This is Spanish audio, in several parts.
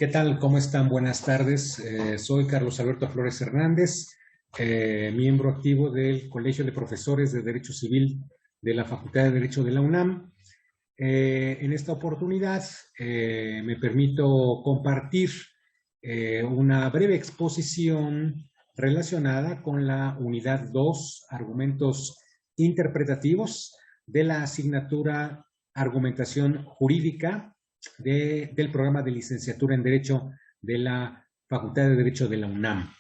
¿Qué tal? ¿Cómo están? Buenas tardes. Soy Carlos Alberto Flores Hernández, miembro activo del Colegio de Profesores de Derecho Civil de la Facultad de Derecho de la UNAM. En esta oportunidad me permito compartir una breve exposición relacionada con la unidad 2, argumentos interpretativos de la asignatura Argumentación Jurídica del programa de licenciatura en Derecho de la Facultad de Derecho de la UNAM.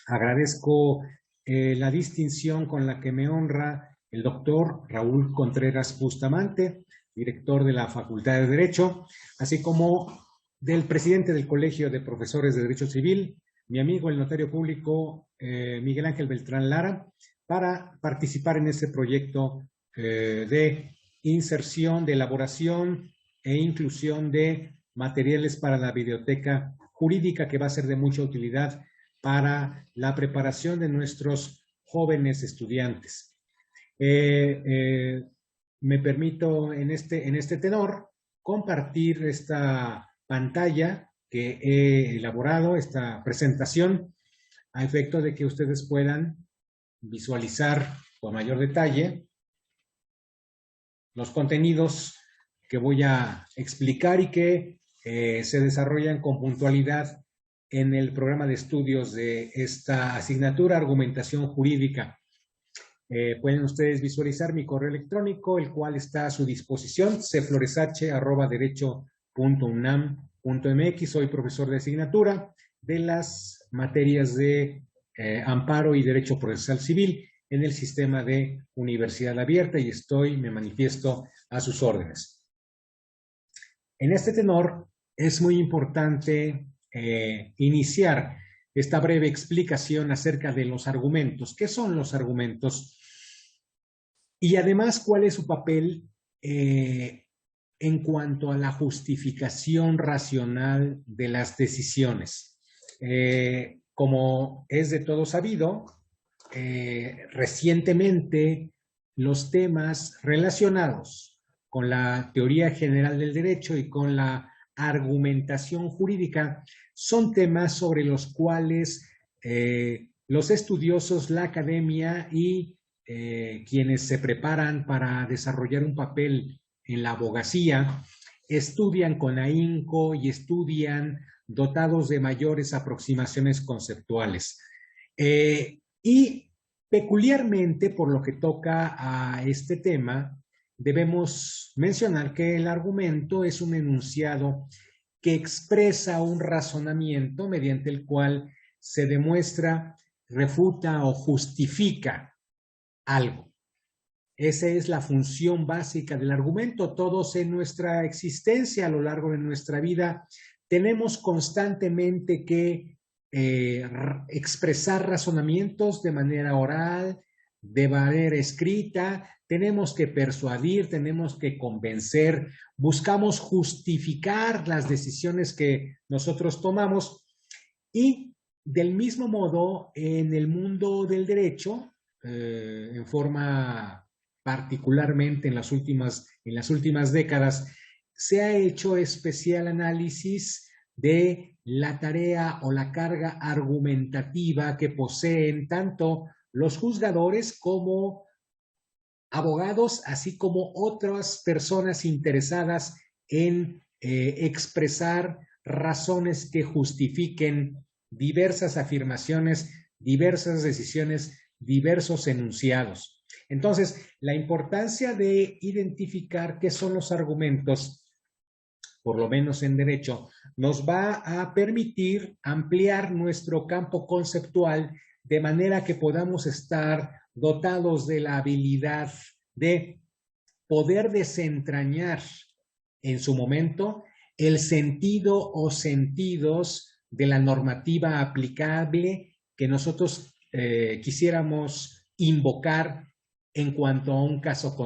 Agradezco la distinción con la que me honra el doctor Raúl Contreras Bustamante, director de la Facultad de Derecho, así como del presidente del Colegio de Profesores de Derecho Civil, mi amigo el notario público Miguel Ángel Beltrán Lara, para participar en este proyecto de inserción, de elaboración e inclusión de materiales para la biblioteca jurídica, que va a ser de mucha utilidad para la preparación de nuestros jóvenes estudiantes. Me permito en este tenor compartir esta pantalla que he elaborado, esta presentación, a efecto de que ustedes puedan visualizar con mayor detalle los contenidos que voy a explicar y que se desarrollan con puntualidad en el programa de estudios de esta asignatura, Argumentación Jurídica. Pueden ustedes visualizar mi correo electrónico, el cual está a su disposición, cfloresache@derecho.unam.mx. Soy profesor de asignatura de las materias de Amparo y Derecho Procesal Civil en el sistema de Universidad Abierta y me manifiesto a sus órdenes. En este tenor es muy importante iniciar esta breve explicación acerca de los argumentos. ¿Qué son los argumentos? Y además, ¿cuál es su papel en cuanto a la justificación racional de las decisiones? Como es de todo sabido, recientemente los temas relacionados con la teoría general del derecho y con la argumentación jurídica son temas sobre los cuales los estudiosos, la academia y quienes se preparan para desarrollar un papel en la abogacía estudian con ahínco y estudian dotados de mayores aproximaciones conceptuales. Y peculiarmente, por lo que toca a este tema, debemos mencionar que el argumento es un enunciado que expresa un razonamiento mediante el cual se demuestra, refuta o justifica algo. Esa es la función básica del argumento. Todos en nuestra existencia, a lo largo de nuestra vida, tenemos constantemente que expresar razonamientos de manera oral, de manera escrita, tenemos que persuadir, tenemos que convencer, buscamos justificar las decisiones que nosotros tomamos y del mismo modo en el mundo del derecho, en forma particularmente en las últimas décadas, se ha hecho especial análisis de la tarea o la carga argumentativa que poseen tanto los juzgadores como abogados, así como otras personas interesadas en expresar razones que justifiquen diversas afirmaciones, diversas decisiones, diversos enunciados. Entonces, la importancia de identificar qué son los argumentos, por lo menos en derecho, nos va a permitir ampliar nuestro campo conceptual de manera que podamos estar dotados de la habilidad de poder desentrañar en su momento el sentido o sentidos de la normativa aplicable que nosotros quisiéramos invocar en cuanto a un caso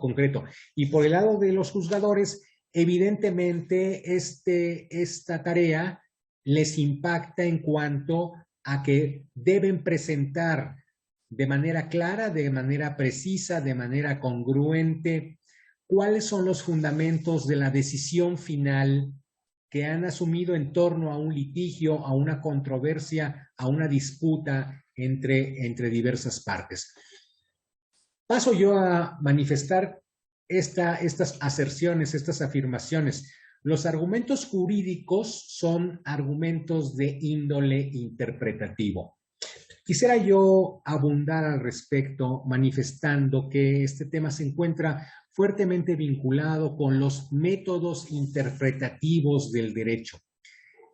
concreto. Y por el lado de los juzgadores, evidentemente esta tarea les impacta en cuanto a que deben presentar de manera clara, de manera precisa, de manera congruente, cuáles son los fundamentos de la decisión final que han asumido en torno a un litigio, a una controversia, a una disputa entre diversas partes. Paso yo a manifestar estas aserciones, estas afirmaciones. Los argumentos jurídicos son argumentos de índole interpretativo. Quisiera yo abundar al respecto, manifestando que este tema se encuentra fuertemente vinculado con los métodos interpretativos del derecho.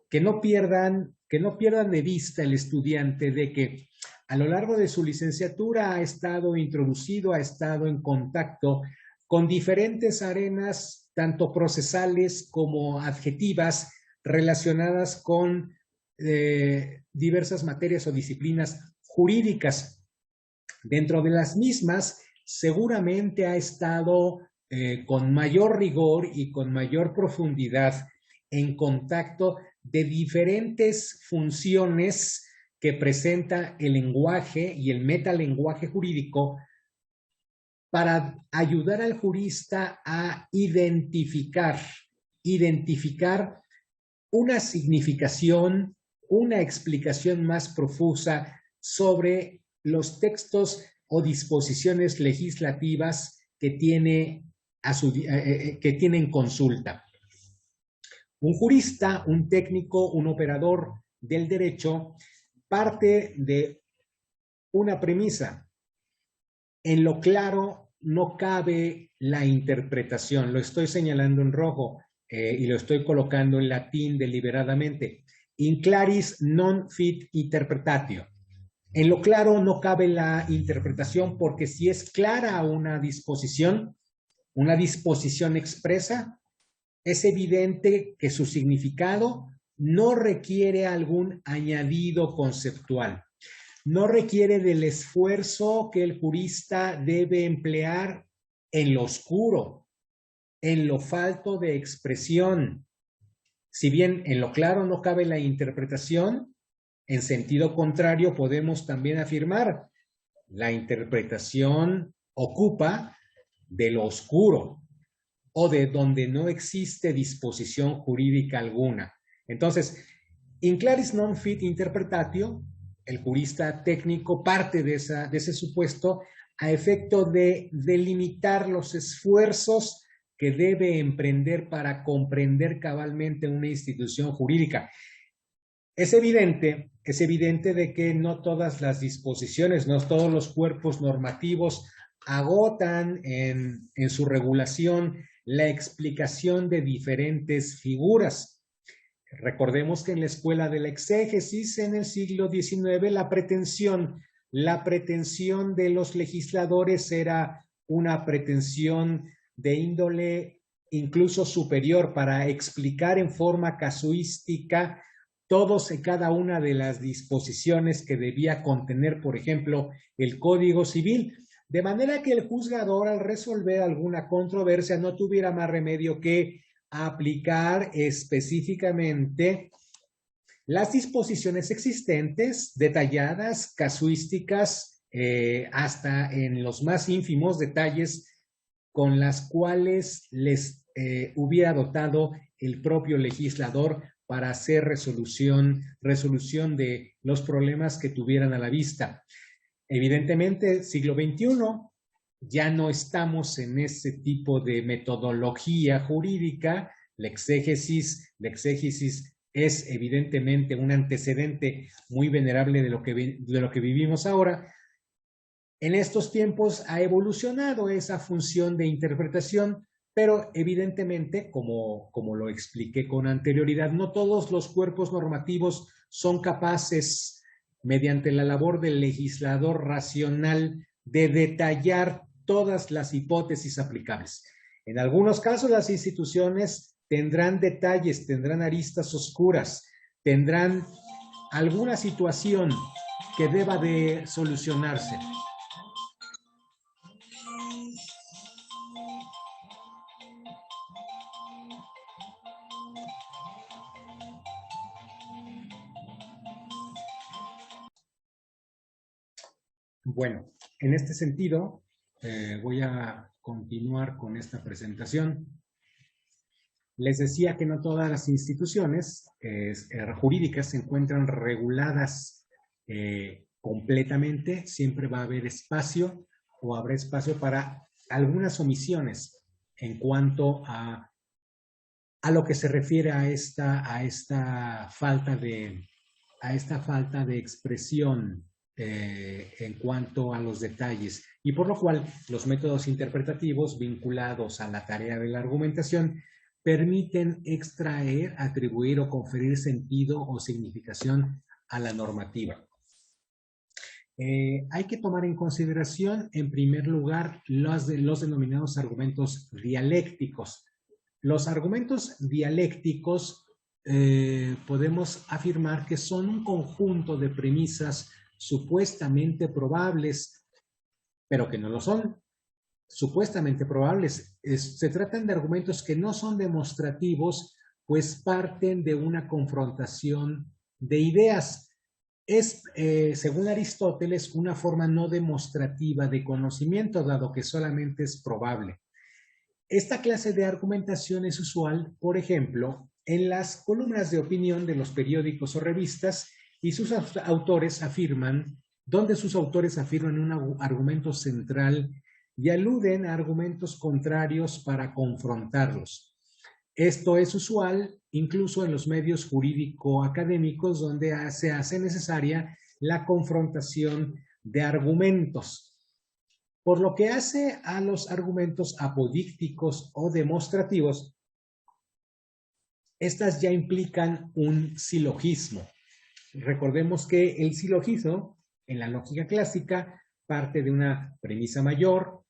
Que no pierdan de vista el estudiante de que a lo largo de su licenciatura ha estado introducido, ha estado en contacto con diferentes arenas, tanto procesales como adjetivas, relacionadas con diversas materias o disciplinas jurídicas. Dentro de las mismas, seguramente ha estado con mayor rigor y con mayor profundidad en contacto de diferentes funciones que presenta el lenguaje y el metalenguaje jurídico para ayudar al jurista a identificar una significación, una explicación más profusa sobre los textos o disposiciones legislativas que tiene en consulta. Un jurista, un técnico, un operador del derecho parte de una premisa. En lo claro no cabe la interpretación. Lo estoy señalando en rojo y lo estoy colocando en latín deliberadamente. In claris non fit interpretatio. En lo claro no cabe la interpretación porque si es clara una disposición expresa, es evidente que su significado no requiere algún añadido conceptual. No requiere del esfuerzo que el jurista debe emplear en lo oscuro, en lo falto de expresión. Si bien en lo claro no cabe la interpretación, en sentido contrario podemos también afirmar la interpretación ocupa de lo oscuro o de donde no existe disposición jurídica alguna. Entonces, in claris non fit interpretatio, el jurista técnico parte de ese supuesto a efecto de delimitar los esfuerzos que debe emprender para comprender cabalmente una institución jurídica. Es evidente de que no todas las disposiciones, no todos los cuerpos normativos agotan en su regulación la explicación de diferentes figuras. Recordemos que en la escuela de la exégesis en el siglo XIX la pretensión de los legisladores era una pretensión de índole incluso superior para explicar en forma casuística todos y cada una de las disposiciones que debía contener, por ejemplo, el Código Civil, de manera que el juzgador al resolver alguna controversia no tuviera más remedio que aplicar específicamente las disposiciones existentes, detalladas, casuísticas, hasta en los más ínfimos detalles con las cuales les hubiera dotado el propio legislador para hacer resolución de los problemas que tuvieran a la vista. Evidentemente, siglo XXI, ya no estamos en ese tipo de metodología jurídica. La exégesis es evidentemente un antecedente muy venerable de lo que vivimos ahora. En estos tiempos ha evolucionado esa función de interpretación, pero evidentemente, como lo expliqué con anterioridad, no todos los cuerpos normativos son capaces, mediante la labor del legislador racional, de detallar todas las hipótesis aplicables. En algunos casos, las instituciones tendrán detalles, tendrán aristas oscuras, tendrán alguna situación que deba de solucionarse. Bueno, en este sentido, voy a continuar con esta presentación. Les decía que no todas las instituciones jurídicas se encuentran reguladas completamente. Siempre va a haber espacio o habrá espacio para algunas omisiones en cuanto a lo que se refiere a esta falta de expresión en cuanto a los detalles, y por lo cual los métodos interpretativos vinculados a la tarea de la argumentación permiten extraer, atribuir o conferir sentido o significación a la normativa. Hay que tomar en consideración, en primer lugar, los denominados argumentos dialécticos. Los argumentos dialécticos podemos afirmar que son un conjunto de premisas supuestamente probables, pero que no lo son. Supuestamente probables. Se tratan de argumentos que no son demostrativos, pues parten de una confrontación de ideas. Es, según Aristóteles, una forma no demostrativa de conocimiento, dado que solamente es probable. Esta clase de argumentación es usual, por ejemplo, en las columnas de opinión de los periódicos o revistas, y sus autores afirman, donde sus autores afirman un argumento central y aluden a argumentos contrarios para confrontarlos. Esto es usual incluso en los medios jurídico-académicos, donde se hace necesaria la confrontación de argumentos. Por lo que hace a los argumentos apodícticos o demostrativos, estas ya implican un silogismo. Recordemos que el silogismo, en la lógica clásica, parte de una premisa mayor,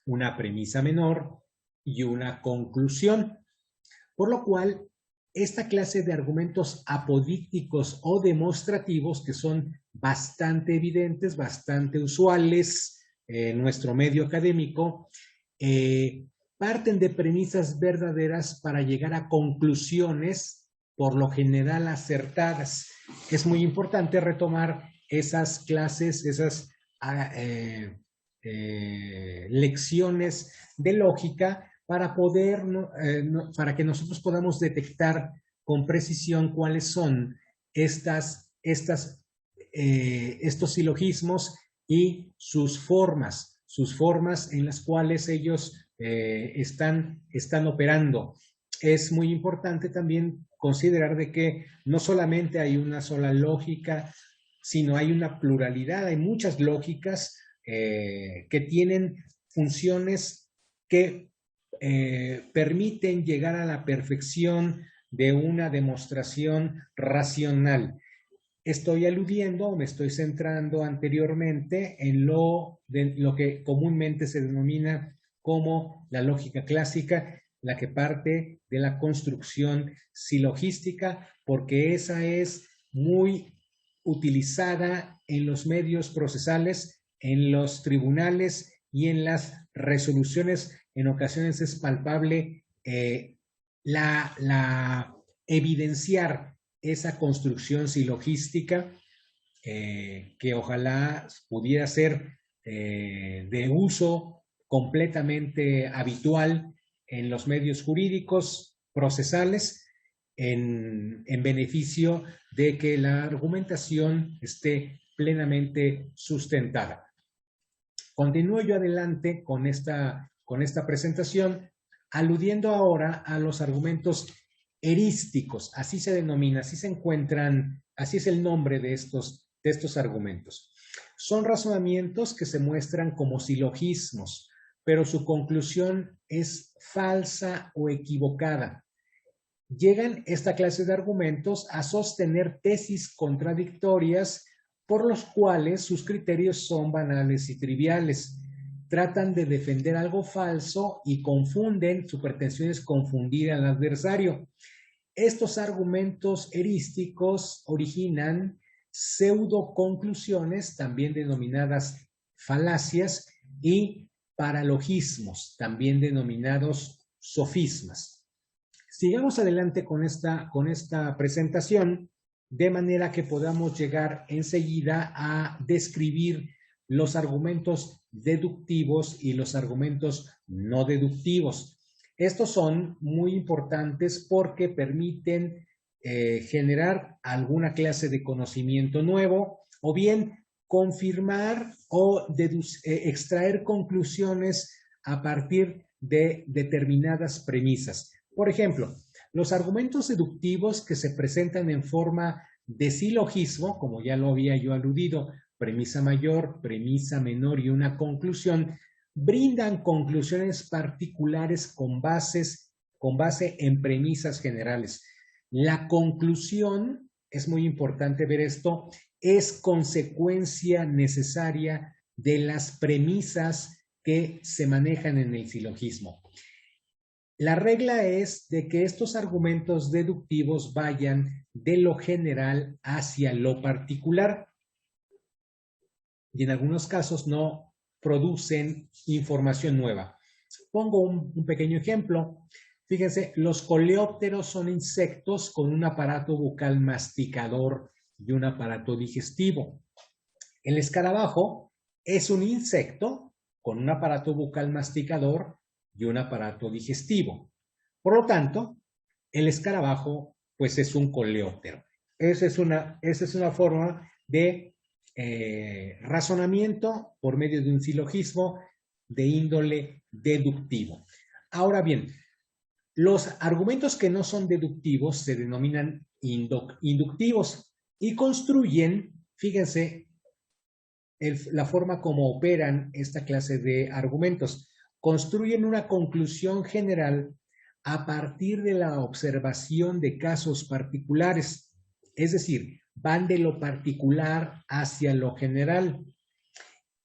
una premisa menor y una conclusión. Por lo cual, esta clase de argumentos apodícticos o demostrativos, que son bastante evidentes, bastante usuales en nuestro medio académico, parten de premisas verdaderas para llegar a conclusiones, por lo general acertadas. Es muy importante retomar esas clases, esas lecciones de lógica para poder, para que nosotros podamos detectar con precisión cuáles son estos silogismos y sus formas en las cuales ellos están operando. Es muy importante también considerar de que no solamente hay una sola lógica, sino hay una pluralidad, hay muchas lógicas que tienen funciones que permiten llegar a la perfección de una demostración racional. Estoy aludiendo o me estoy centrando anteriormente en lo que comúnmente se denomina como la lógica clásica, la que parte de la construcción silogística, porque esa es muy utilizada en los medios procesales, en los tribunales y en las resoluciones. En ocasiones es palpable la evidenciar esa construcción silogística que ojalá pudiera ser de uso completamente habitual en los medios jurídicos procesales, en beneficio de que la argumentación esté plenamente sustentada. Continúo yo adelante con esta presentación, aludiendo ahora a los argumentos erísticos, así se denomina, así se encuentran, así es el nombre de estos argumentos. Son razonamientos que se muestran como silogismos, pero su conclusión es falsa o equivocada. Llegan esta clase de argumentos a sostener tesis contradictorias por los cuales sus criterios son banales y triviales. Tratan de defender algo falso y confunden, su pretensión es confundir al adversario. Estos argumentos erísticos originan pseudoconclusiones, también denominadas falacias, y paralogismos, también denominados sofismas. Sigamos adelante con esta presentación, de manera que podamos llegar enseguida a describir los argumentos deductivos y los argumentos no deductivos. Estos son muy importantes porque permiten generar alguna clase de conocimiento nuevo o bien confirmar o extraer conclusiones a partir de determinadas premisas. Por ejemplo, los argumentos deductivos que se presentan en forma de silogismo, como ya lo había yo aludido, premisa mayor, premisa menor y una conclusión, brindan conclusiones particulares con base en premisas generales. La conclusión, es muy importante ver esto, es consecuencia necesaria de las premisas que se manejan en el silogismo. La regla es de que estos argumentos deductivos vayan de lo general hacia lo particular y en algunos casos no producen información nueva. Pongo un pequeño ejemplo. Fíjense, los coleópteros son insectos con un aparato bucal masticador y un aparato digestivo. El escarabajo es un insecto con un aparato bucal masticador y un aparato digestivo. Por lo tanto, el escarabajo pues es un coleóptero. Esa es una forma de razonamiento por medio de un silogismo de índole deductivo. Ahora bien, los argumentos que no son deductivos se denominan inductivos y construyen, fíjense, la forma como operan esta clase de argumentos. Construyen una conclusión general a partir de la observación de casos particulares, es decir, van de lo particular hacia lo general.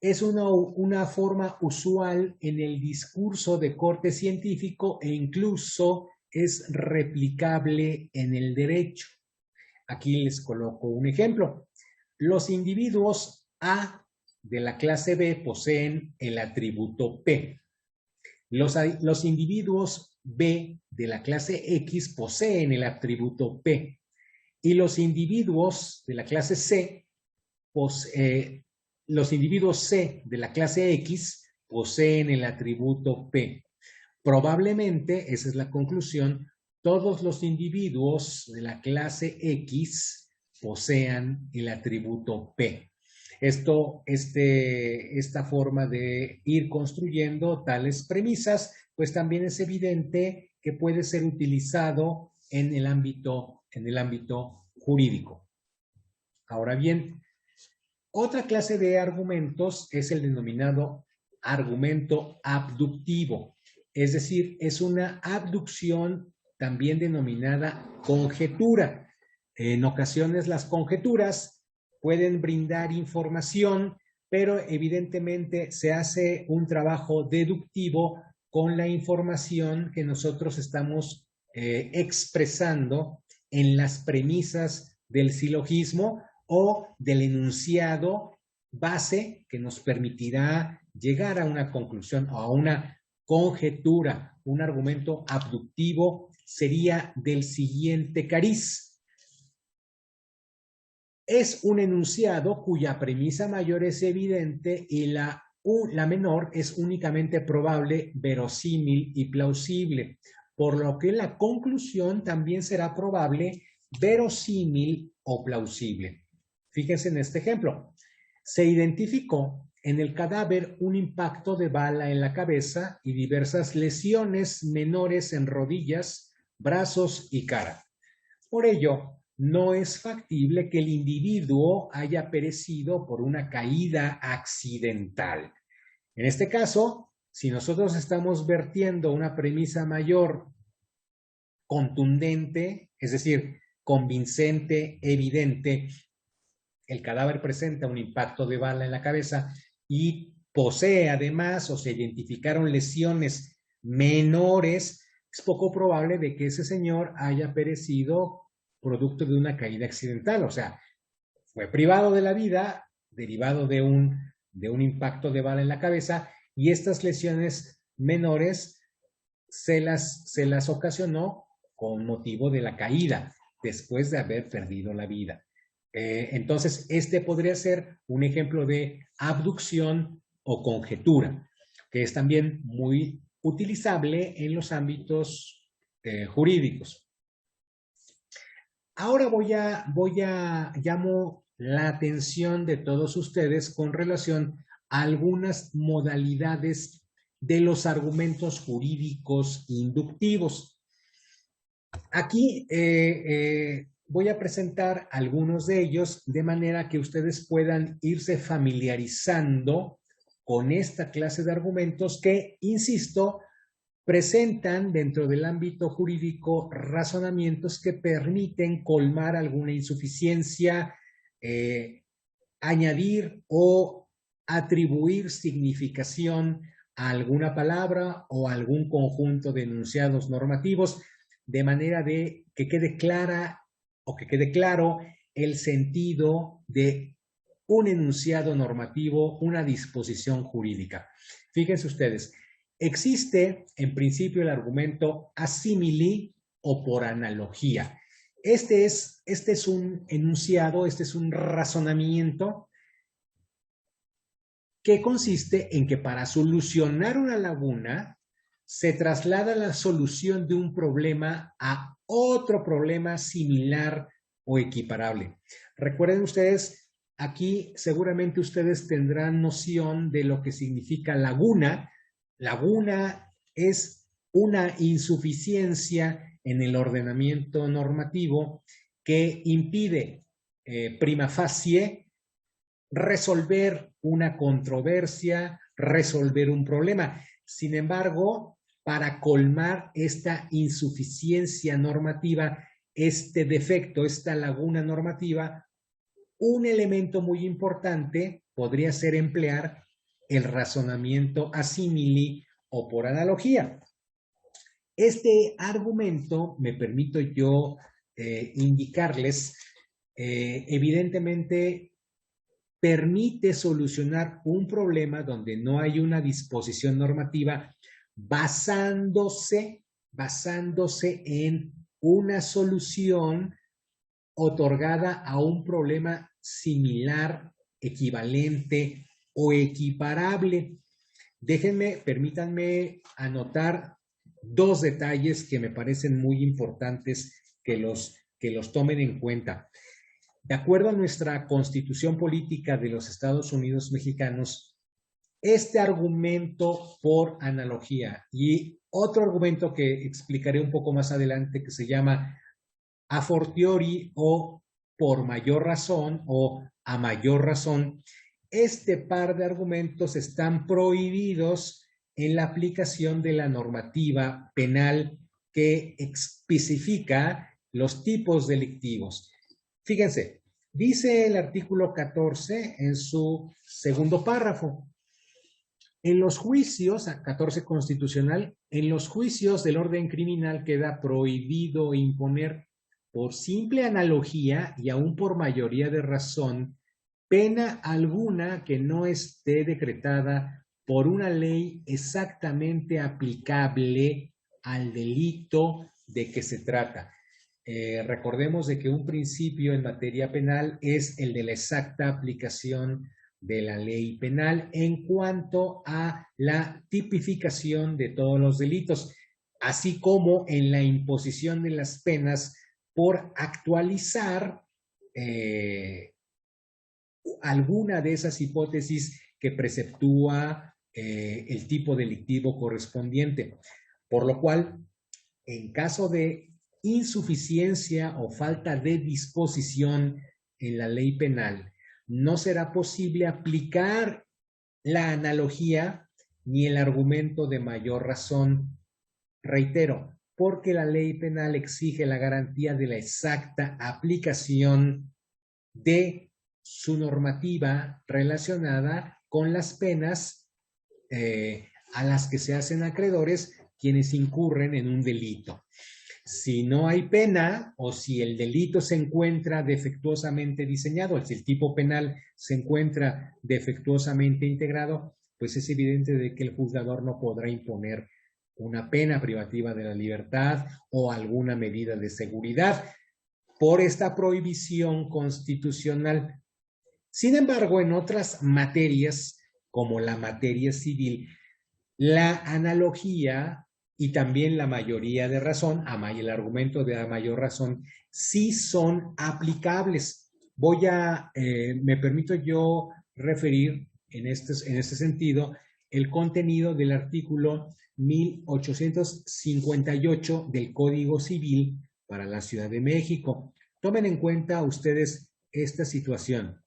Es una forma usual en el discurso de corte científico e incluso es replicable en el derecho. Aquí les coloco un ejemplo. Los individuos A de la clase B poseen el atributo P. Los individuos B de la clase X poseen el atributo P. Y los individuos de la clase C, los individuos C de la clase X poseen el atributo P. Probablemente, esa es la conclusión, todos los individuos de la clase X posean el atributo P. Esta forma de ir construyendo tales premisas, pues también es evidente que puede ser utilizado en el ámbito jurídico. Ahora bien, otra clase de argumentos es el denominado argumento abductivo, es decir, es una abducción también denominada conjetura. En ocasiones las conjeturas pueden brindar información, pero evidentemente se hace un trabajo deductivo con la información que nosotros estamos expresando en las premisas del silogismo o del enunciado base que nos permitirá llegar a una conclusión o a una conjetura. Un argumento abductivo sería del siguiente cariz. Es un enunciado cuya premisa mayor es evidente y la menor es únicamente probable, verosímil y plausible, por lo que la conclusión también será probable, verosímil o plausible. Fíjense en este ejemplo. Se identificó en el cadáver un impacto de bala en la cabeza y diversas lesiones menores en rodillas, brazos y cara. Por ello, no es factible que el individuo haya perecido por una caída accidental. En este caso, si nosotros estamos vertiendo una premisa mayor contundente, es decir, convincente, evidente, el cadáver presenta un impacto de bala en la cabeza y posee además o se identificaron lesiones menores, es poco probable de que ese señor haya perecido producto de una caída accidental, o sea, fue privado de la vida derivado de un impacto de bala en la cabeza y estas lesiones menores se las ocasionó con motivo de la caída después de haber perdido la vida. Entonces, este podría ser un ejemplo de abducción o conjetura, que es también muy utilizable en los ámbitos jurídicos. Ahora llamo la atención de todos ustedes con relación a algunas modalidades de los argumentos jurídicos inductivos. Aquí voy a presentar algunos de ellos de manera que ustedes puedan irse familiarizando con esta clase de argumentos que, insisto, presentan dentro del ámbito jurídico razonamientos que permiten colmar alguna insuficiencia, añadir o atribuir significación a alguna palabra o a algún conjunto de enunciados normativos, de manera de que quede clara o que quede claro el sentido de un enunciado normativo, una disposición jurídica. Fíjense ustedes, existe en principio el argumento a simili o por analogía. Este es un enunciado, este es un razonamiento que consiste en que para solucionar una laguna se traslada la solución de un problema a otro problema similar o equiparable. Recuerden ustedes, aquí seguramente ustedes tendrán noción de lo que significa laguna. Laguna es una insuficiencia en el ordenamiento normativo que impide prima facie resolver una controversia, resolver un problema. Sin embargo, para colmar esta insuficiencia normativa, este defecto, esta laguna normativa, un elemento muy importante podría ser emplear el razonamiento a simili o por analogía. Este argumento, me permito yo indicarles, evidentemente permite solucionar un problema donde no hay una disposición normativa basándose en una solución otorgada a un problema similar, equivalente o equiparable. Permítanme anotar dos detalles que me parecen muy importantes que los tomen en cuenta. De acuerdo a nuestra Constitución Política de los Estados Unidos Mexicanos, este argumento por analogía y otro argumento que explicaré un poco más adelante que se llama a fortiori o por mayor razón o a mayor razón, este par de argumentos están prohibidos en la aplicación de la normativa penal que especifica los tipos delictivos. Fíjense, dice el artículo 14 en su segundo párrafo. En los juicios, 14 constitucional, en los juicios del orden criminal queda prohibido imponer por simple analogía y aún por mayoría de razón pena alguna que no esté decretada por una ley exactamente aplicable al delito de que se trata. Recordemos de que un principio en materia penal es el de la exacta aplicación de la ley penal en cuanto a la tipificación de todos los delitos, así como en la imposición de las penas por actualizar alguna de esas hipótesis que preceptúa el tipo delictivo correspondiente. Por lo cual, en caso de insuficiencia o falta de disposición en la ley penal, no será posible aplicar la analogía ni el argumento de mayor razón. Reitero, porque la ley penal exige la garantía de la exacta aplicación de su normativa relacionada con las penas a las que se hacen acreedores quienes incurren en un delito. Si no hay pena o si el delito se encuentra defectuosamente diseñado, si el tipo penal se encuentra defectuosamente integrado, pues es evidente de que el juzgador no podrá imponer una pena privativa de la libertad o alguna medida de seguridad por esta prohibición constitucional. Sin embargo, en otras materias, como la materia civil, La analogía y también la mayoría de razón, el argumento de la mayor razón, sí son aplicables. Me permito yo referir en este sentido el contenido del artículo 1858 del Código Civil para la Ciudad de México. Tomen en cuenta ustedes esta situación.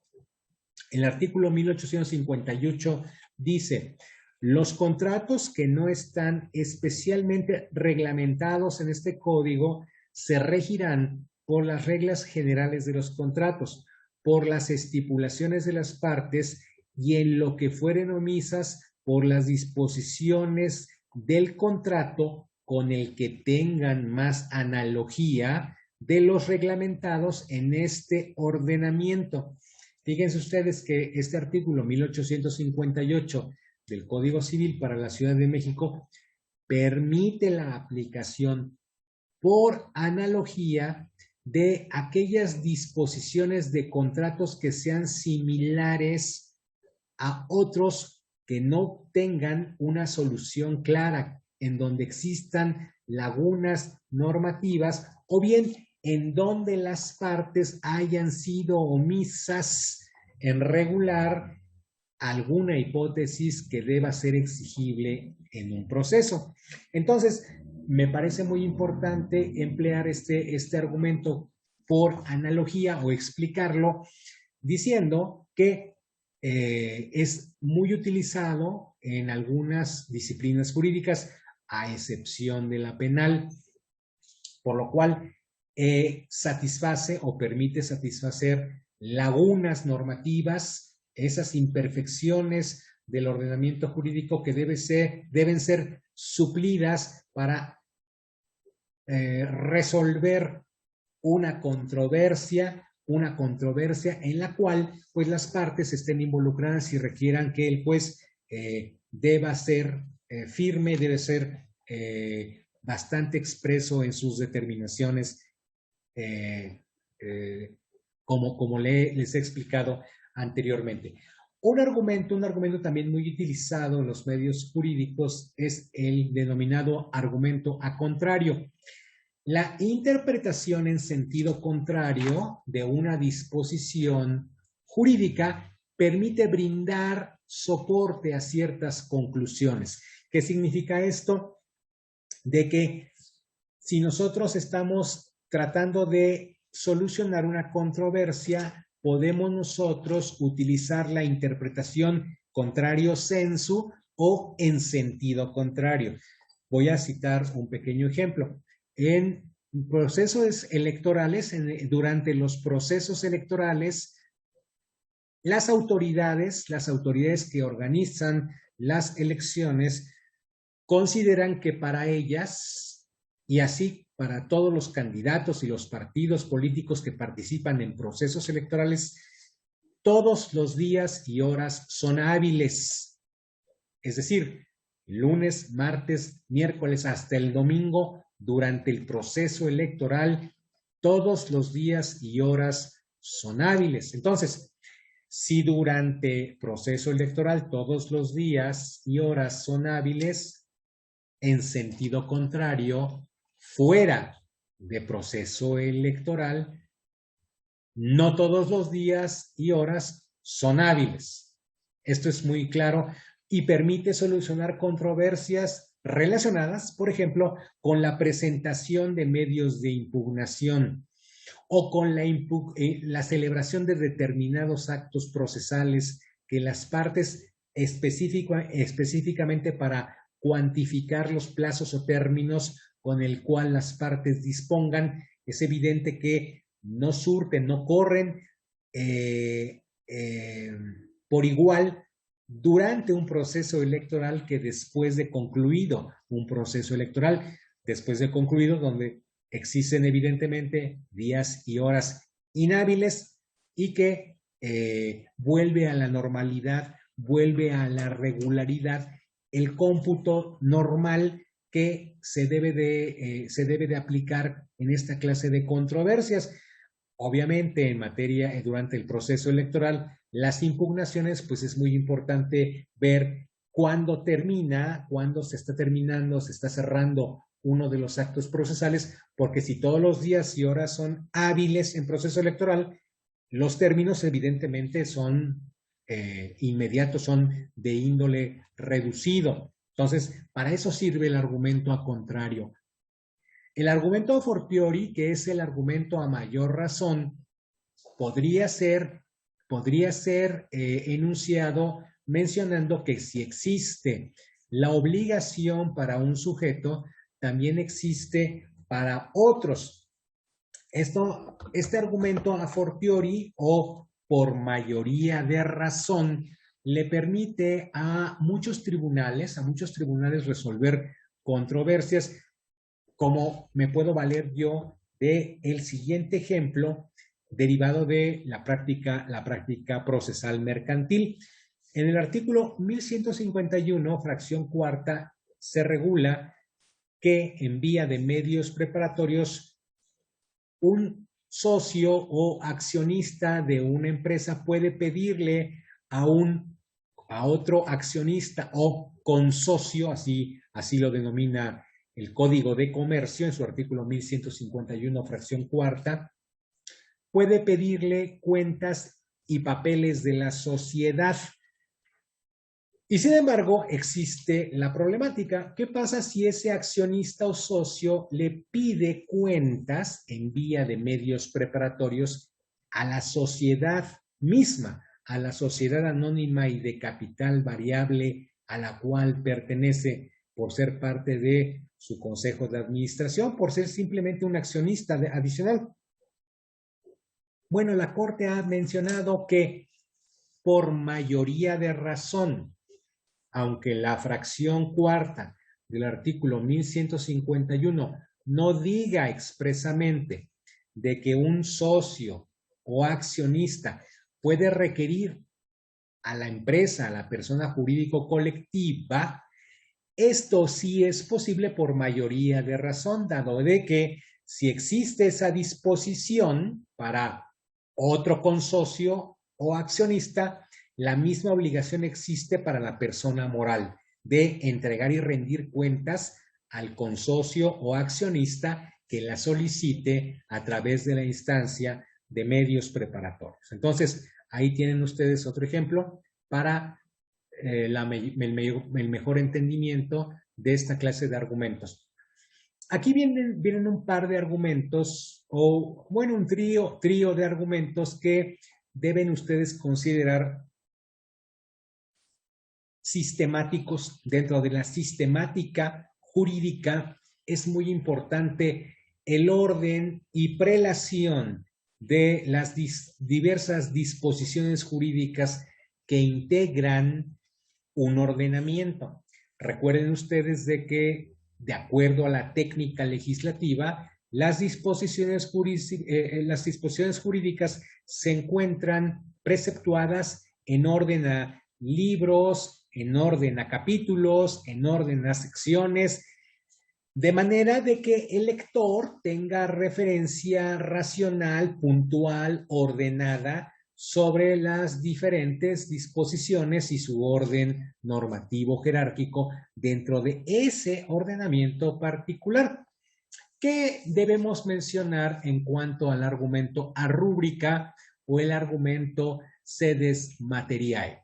El artículo 1858 dice: los contratos que no están especialmente reglamentados en este código se regirán por las reglas generales de los contratos, por las estipulaciones de las partes y en lo que fueren omisas por las disposiciones del contrato con el que tengan más analogía de los reglamentados en este ordenamiento. Fíjense ustedes que este artículo 1858 del Código Civil para la Ciudad de México permite la aplicación por analogía de aquellas disposiciones de contratos que sean similares a otros que no tengan una solución clara, en donde existan lagunas normativas o bien en donde las partes hayan sido omisas en regular alguna hipótesis que deba ser exigible en un proceso. Entonces, me parece muy importante emplear este argumento por analogía o explicarlo diciendo que es muy utilizado en algunas disciplinas jurídicas, a excepción de la penal, por lo cual satisface o permite satisfacer lagunas normativas, esas imperfecciones del ordenamiento jurídico que deben ser suplidas para resolver una controversia en la cual pues las partes estén involucradas y requieran que el juez deba ser firme, debe ser bastante expreso en sus determinaciones, como les he explicado anteriormente. Un argumento también muy utilizado en los medios jurídicos es el denominado argumento a contrario. La interpretación en sentido contrario de una disposición jurídica permite brindar soporte a ciertas conclusiones. ¿Qué significa esto? De que si nosotros estamos tratando de solucionar una controversia, podemos nosotros utilizar la interpretación contrario sensu o en sentido contrario. Voy a citar un pequeño ejemplo. En procesos electorales, durante los procesos electorales, las autoridades que organizan las elecciones consideran que para ellas, y así para todos los candidatos y los partidos políticos que participan en procesos electorales, todos los días y horas son hábiles. Es decir, lunes, martes, miércoles, hasta el domingo, durante el proceso electoral, todos los días y horas son hábiles. Entonces, si durante proceso electoral todos los días y horas son hábiles, en sentido contrario, fuera de proceso electoral, no todos los días y horas son hábiles. Esto es muy claro y permite solucionar controversias relacionadas, por ejemplo, con la presentación de medios de impugnación o con la celebración de determinados actos procesales que las partes específicamente para cuantificar los plazos o términos con el cual las partes dispongan. Es evidente que no surten, no corren por igual durante un proceso electoral que después de concluido un proceso electoral, después de concluido, donde existen evidentemente días y horas inhábiles y que vuelve a la normalidad, vuelve a la regularidad el cómputo normal que se debe de aplicar en esta clase de controversias. Obviamente, en materia, durante el proceso electoral, las impugnaciones, pues es muy importante ver cuando termina, cuando se está terminando, se está cerrando uno de los actos procesales, porque si todos los días y horas son hábiles en proceso electoral, los términos evidentemente son inmediatos, son de índole reducido. Entonces, para eso sirve el argumento a contrario. El argumento a fortiori, que es el argumento a mayor razón, podría ser enunciado mencionando que si existe la obligación para un sujeto, también existe para otros. Este argumento a fortiori o por mayoría de razón le permite a muchos tribunales resolver controversias, como me puedo valer yo de el siguiente ejemplo derivado de la práctica procesal mercantil. En el artículo 1151, fracción cuarta, se regula que en vía de medios preparatorios un socio o accionista de una empresa puede pedirle a otro accionista o consocio, así lo denomina el Código de Comercio en su artículo 1151, fracción cuarta, puede pedirle cuentas y papeles de la sociedad. Y sin embargo, existe la problemática. ¿Qué pasa si ese accionista o socio le pide cuentas en vía de medios preparatorios a la sociedad misma, a la sociedad anónima y de capital variable a la cual pertenece por ser parte de su consejo de administración, por ser simplemente un accionista adicional? Bueno, la Corte ha mencionado que por mayoría de razón, aunque la fracción cuarta del artículo 1151 no diga expresamente de que un socio o accionista puede requerir a la empresa, a la persona jurídico colectiva, esto sí es posible por mayoría de razón, dado de que si existe esa disposición para otro consocio o accionista, la misma obligación existe para la persona moral de entregar y rendir cuentas al consocio o accionista que la solicite a través de la instancia de medios preparatorios. Entonces, ahí tienen ustedes otro ejemplo para el mejor entendimiento de esta clase de argumentos. Aquí vienen un par de argumentos, o bueno, un trío de argumentos que deben ustedes considerar sistemáticos. Dentro de la sistemática jurídica es muy importante el orden y prelación de las diversas disposiciones jurídicas que integran un ordenamiento. Recuerden ustedes de que, de acuerdo a la técnica legislativa, las disposiciones jurídicas se encuentran preceptuadas en orden a libros, en orden a capítulos, en orden a secciones, de manera de que el lector tenga referencia racional, puntual, ordenada sobre las diferentes disposiciones y su orden normativo jerárquico dentro de ese ordenamiento particular. ¿Qué debemos mencionar en cuanto al argumento a rúbrica o el argumento sedes materiae?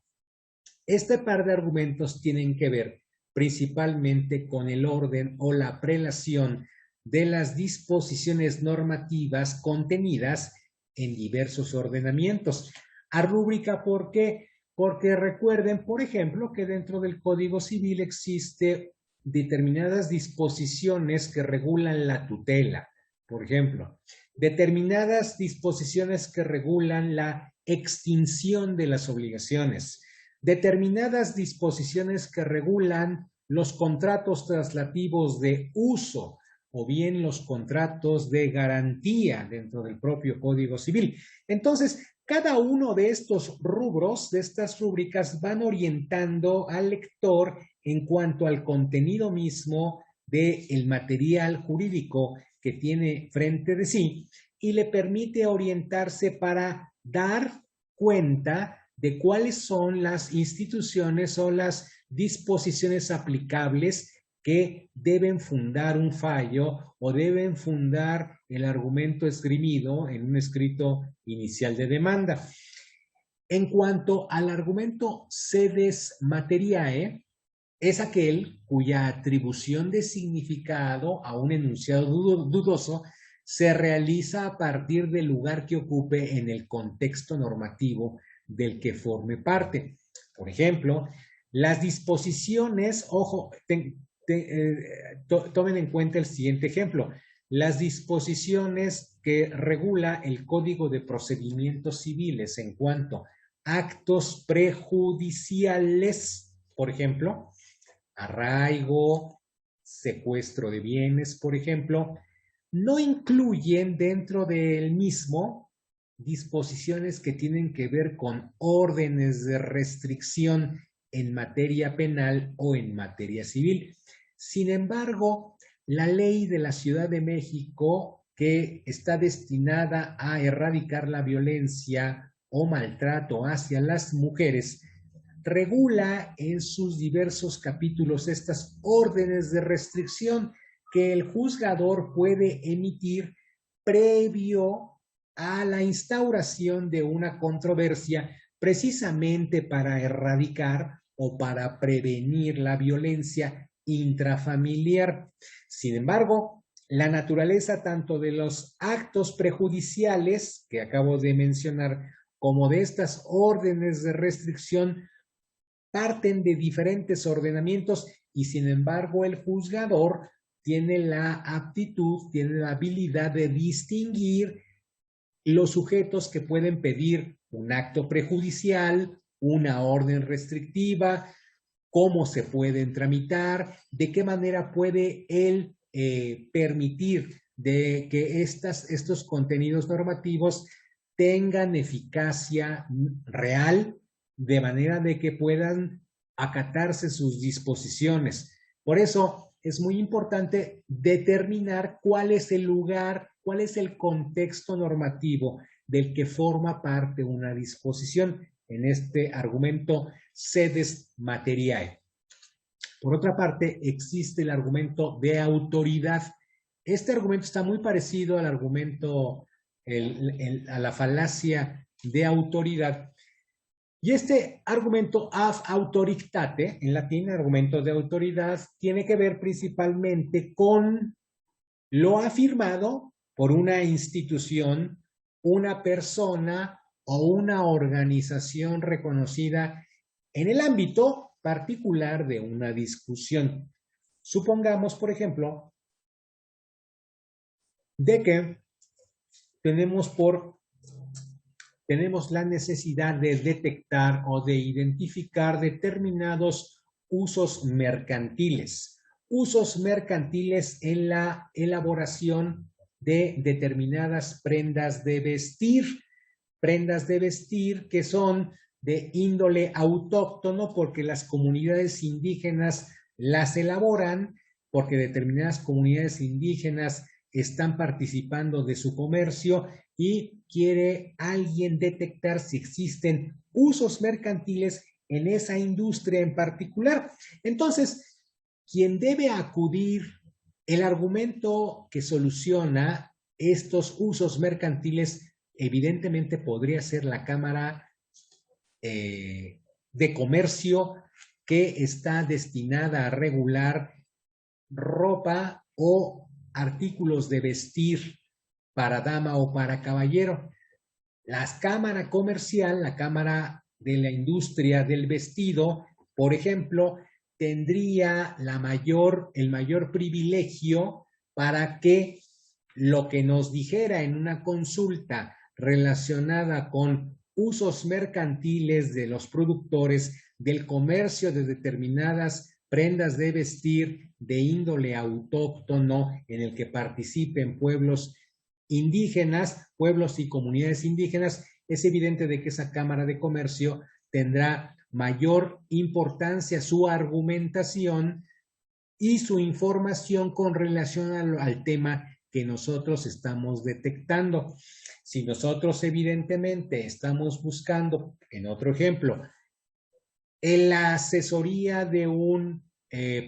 Este par de argumentos tienen que ver principalmente con el orden o la prelación de las disposiciones normativas contenidas en diversos ordenamientos. A rúbrica, ¿por qué? Porque recuerden, por ejemplo, que dentro del Código Civil existe determinadas disposiciones que regulan la tutela, por ejemplo, determinadas disposiciones que regulan la extinción de las obligaciones, determinadas disposiciones que regulan los contratos traslativos de uso o bien los contratos de garantía dentro del propio Código Civil. Entonces, cada uno de estos rubros, de estas rúbricas, van orientando al lector en cuanto al contenido mismo del material jurídico que tiene frente de sí y le permite orientarse para dar cuenta de cuáles son las instituciones o las disposiciones aplicables que deben fundar un fallo o deben fundar el argumento esgrimido en un escrito inicial de demanda. En cuanto al argumento sedes materiae, es aquel cuya atribución de significado a un enunciado dudoso se realiza a partir del lugar que ocupe en el contexto normativo del que forme parte. Por ejemplo, las disposiciones, ojo, tomen en cuenta el siguiente ejemplo, las disposiciones que regula el Código de Procedimientos Civiles en cuanto a actos prejudiciales, por ejemplo, arraigo, secuestro de bienes, por ejemplo, no incluyen dentro del mismo disposiciones que tienen que ver con órdenes de restricción en materia penal o en materia civil. Sin embargo, la ley de la Ciudad de México, que está destinada a erradicar la violencia o maltrato hacia las mujeres, regula en sus diversos capítulos estas órdenes de restricción que el juzgador puede emitir previo a la instauración de una controversia, precisamente para erradicar o para prevenir la violencia intrafamiliar. Sin embargo, la naturaleza tanto de los actos prejudiciales que acabo de mencionar como de estas órdenes de restricción parten de diferentes ordenamientos y sin embargo el juzgador tiene la aptitud, tiene la habilidad de distinguir los sujetos que pueden pedir un acto prejudicial, una orden restrictiva, cómo se pueden tramitar, de qué manera puede él permitir de que estos contenidos normativos tengan eficacia real, de manera de que puedan acatarse sus disposiciones. Por eso es muy importante determinar cuál es el lugar, cuál es el contexto normativo del que forma parte una disposición en este argumento sedes materiae. Por otra parte, existe el argumento de autoridad. Este argumento está muy parecido al argumento, a la falacia de autoridad. Y este argumento ad autoritate, en latín, argumento de autoridad, tiene que ver principalmente con lo afirmado por una institución, una persona o una organización reconocida en el ámbito particular de una discusión. Supongamos, por ejemplo, de que tenemos la necesidad de detectar o de identificar determinados usos mercantiles en la elaboración de determinadas prendas de vestir que son de índole autóctono porque las comunidades indígenas las elaboran, porque determinadas comunidades indígenas están participando de su comercio y quiere alguien detectar si existen usos mercantiles en esa industria en particular. Entonces, quien debe acudir, el argumento que soluciona estos usos mercantiles, evidentemente podría ser la Cámara de Comercio, que está destinada a regular ropa o artículos de vestir para dama o para caballero. La Cámara Comercial, la Cámara de la Industria del Vestido, por ejemplo, tendría el mayor privilegio para que lo que nos dijera en una consulta relacionada con usos mercantiles de los productores, del comercio de determinadas prendas de vestir de índole autóctono en el que participen pueblos indígenas, pueblos y comunidades indígenas, es evidente de que esa Cámara de Comercio tendrá mayor importancia su argumentación y su información con relación al tema que nosotros estamos detectando. Si nosotros evidentemente estamos buscando, en otro ejemplo, en la asesoría de un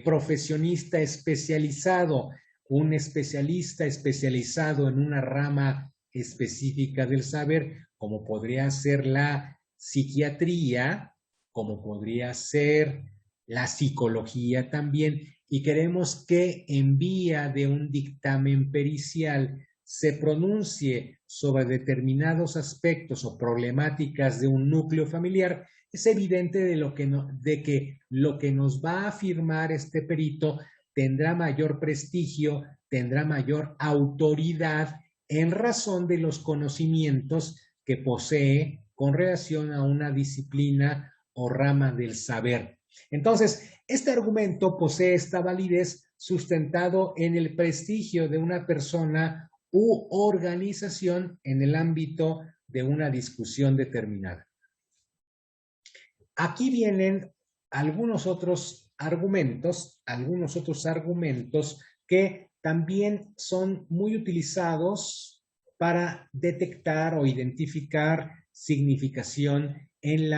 profesionista especializado, un especialista especializado en una rama específica del saber, como podría ser la psiquiatría, como podría ser la psicología también, y queremos que en vía de un dictamen pericial se pronuncie sobre determinados aspectos o problemáticas de un núcleo familiar, es evidente de que lo que nos va a afirmar este perito tendrá mayor prestigio, tendrá mayor autoridad en razón de los conocimientos que posee con relación a una disciplina o rama del saber. Entonces, este argumento posee esta validez sustentado en el prestigio de una persona u organización en el ámbito de una discusión determinada. Aquí vienen algunos otros argumentos que también son muy utilizados para detectar o identificar significación en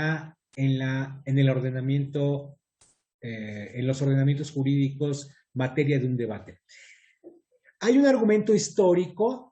el ordenamiento, en los ordenamientos jurídicos, materia de un debate. Hay un argumento histórico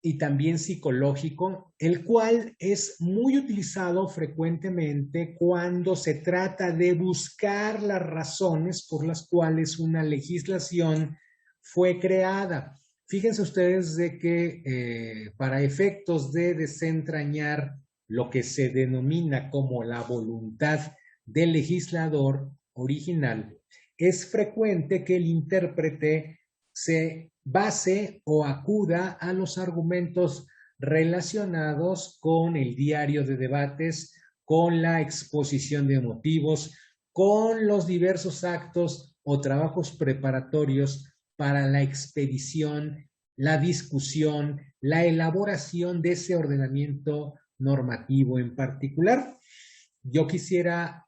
y también psicológico, el cual es muy utilizado frecuentemente cuando se trata de buscar las razones por las cuales una legislación fue creada. Fíjense ustedes de que para efectos de desentrañar lo que se denomina como la voluntad del legislador original, es frecuente que el intérprete se base o acuda a los argumentos relacionados con el diario de debates, con la exposición de motivos, con los diversos actos o trabajos preparatorios para la expedición, la discusión, la elaboración de ese ordenamiento normativo en particular. Yo quisiera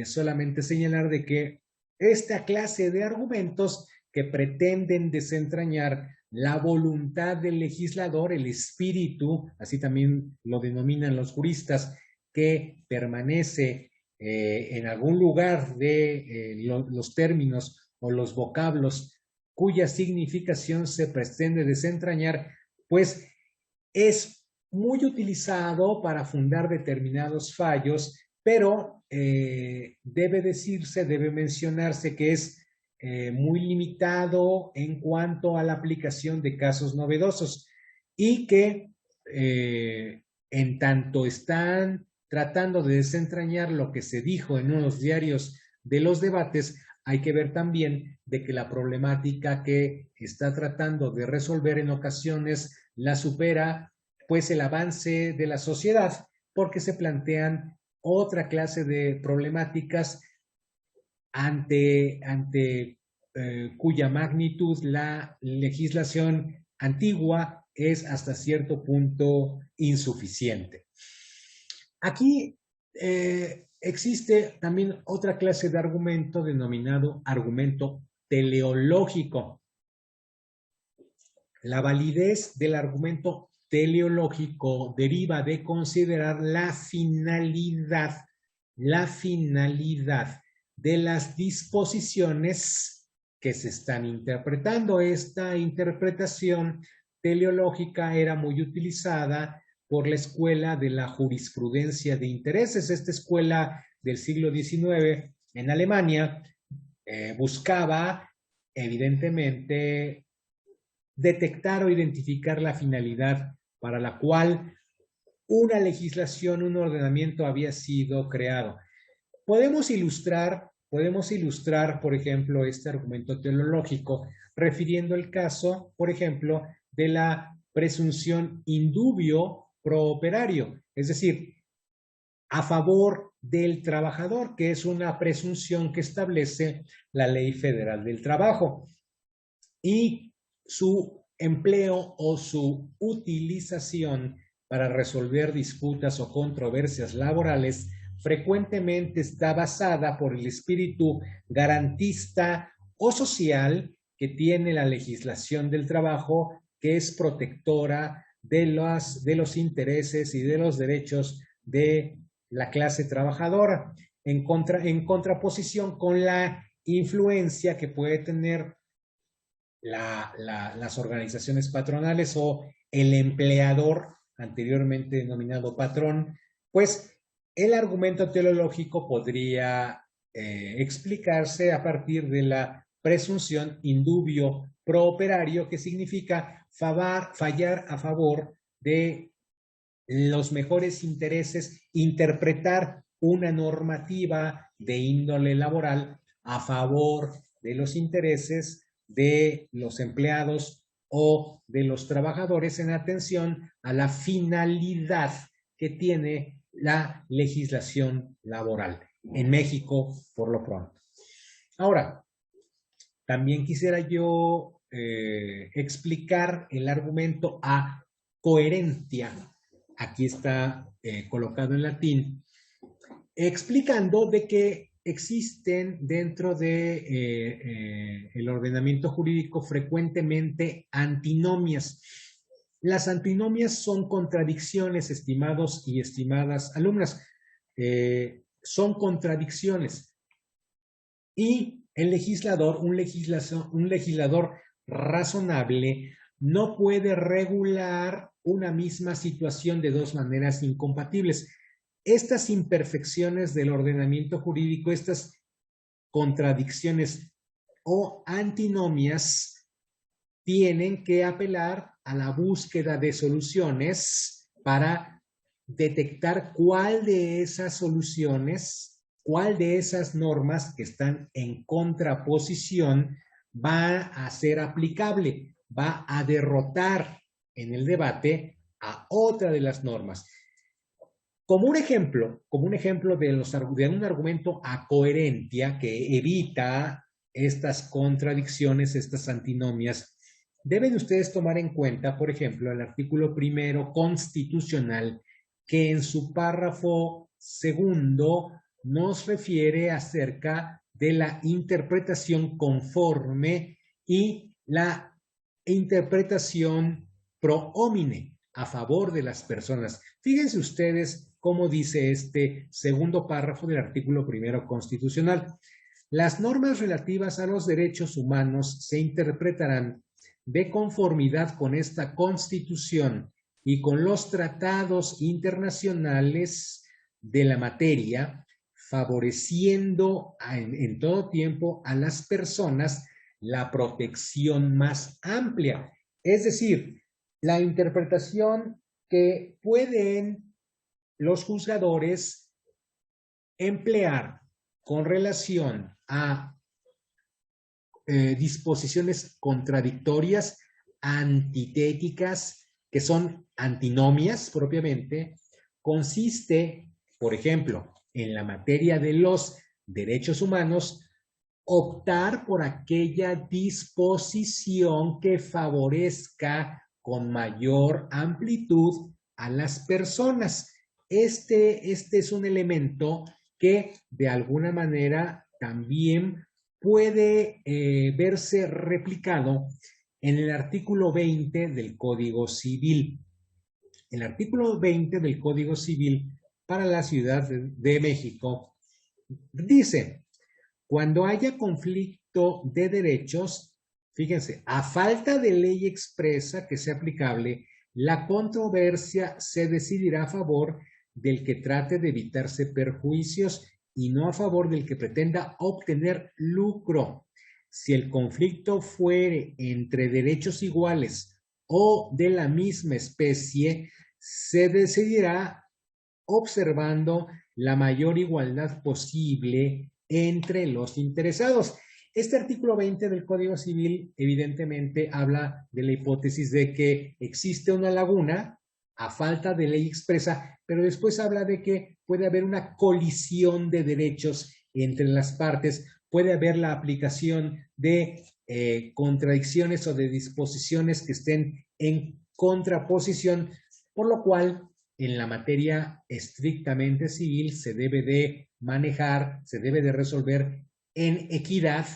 solamente señalar de que esta clase de argumentos que pretenden desentrañar la voluntad del legislador, el espíritu, así también lo denominan los juristas, que permanece en algún lugar de los términos o los vocablos cuya significación se pretende desentrañar, pues es muy utilizado para fundar determinados fallos, pero debe mencionarse que es muy limitado en cuanto a la aplicación de casos novedosos y que en tanto están tratando de desentrañar lo que se dijo en unos diarios de los debates, hay que ver también de que la problemática que está tratando de resolver en ocasiones la supera pues el avance de la sociedad, porque se plantean otra clase de problemáticas ante cuya magnitud la legislación antigua es hasta cierto punto insuficiente. Aquí existe también otra clase de argumento denominado argumento teleológico. La validez del argumento teleológico deriva de considerar la finalidad de las disposiciones que se están interpretando. Esta interpretación teleológica era muy utilizada por la escuela de la jurisprudencia de intereses. Esta escuela del siglo XIX en Alemania buscaba, evidentemente, detectar o identificar la finalidad para la cual una legislación, un ordenamiento había sido creado. Podemos ilustrar, por ejemplo, este argumento teleológico refiriendo el caso, por ejemplo, de la presunción indubio pro operario, es decir, a favor del trabajador, que es una presunción que establece la Ley Federal del Trabajo. Y su empleo o su utilización para resolver disputas o controversias laborales frecuentemente está basada por el espíritu garantista o social que tiene la legislación del trabajo que es protectora de los intereses y de los derechos de la clase trabajadora, en contraposición con la influencia que puede tener las organizaciones patronales o el empleador, anteriormente denominado patrón. Pues el argumento teleológico podría explicarse a partir de la presunción indubio pro operario, que significa fallar a favor de los mejores intereses, interpretar una normativa de índole laboral a favor de los intereses de los empleados o de los trabajadores en atención a la finalidad que tiene la legislación laboral en México, por lo pronto. Ahora, también quisiera yo explicar el argumento a coherencia. Aquí está colocado en latín, explicando de que existen dentro de el ordenamiento jurídico frecuentemente antinomias. Las antinomias son contradicciones, estimados y estimadas alumnas. Son contradicciones. Y el legislador, un legislador razonable, no puede regular una misma situación de dos maneras incompatibles. Estas imperfecciones del ordenamiento jurídico, estas contradicciones o antinomias, tienen que apelar a la búsqueda de soluciones para detectar cuál de esas soluciones, cuál de esas normas que están en contraposición va a ser aplicable, va a derrotar en el debate a otra de las normas. Como un ejemplo de un argumento a coherencia que evita estas contradicciones, estas antinomias, deben ustedes tomar en cuenta, por ejemplo, el artículo 1 constitucional, que en su párrafo 2 nos refiere acerca de la interpretación conforme y la interpretación pro homine, a favor de las personas. Fíjense ustedes cómo dice este segundo párrafo del artículo 1 constitucional. Las normas relativas a los derechos humanos se interpretarán de conformidad con esta Constitución y con los tratados internacionales de la materia, favoreciendo en todo tiempo a las personas la protección más amplia. Es decir, la interpretación que pueden los juzgadores emplear con relación a disposiciones contradictorias, antitéticas, que son antinomias propiamente, consiste, por ejemplo, en la materia de los derechos humanos, optar por aquella disposición que favorezca con mayor amplitud a las personas. Este es un elemento que de alguna manera también puede verse replicado en el artículo 20 del Código Civil. El artículo 20 del Código Civil para la Ciudad de México dice: cuando haya conflicto de derechos, fíjense, a falta de ley expresa que sea aplicable, la controversia se decidirá a favor del que trate de evitarse perjuicios y no a favor del que pretenda obtener lucro. Si el conflicto fuere entre derechos iguales o de la misma especie, se decidirá observando la mayor igualdad posible entre los interesados. Este artículo 20 del Código Civil evidentemente habla de la hipótesis de que existe una laguna a falta de ley expresa, pero después habla de que puede haber una colisión de derechos entre las partes, puede haber la aplicación de contradicciones o de disposiciones que estén en contraposición, por lo cual en la materia estrictamente civil se debe de manejar, se debe de resolver en equidad,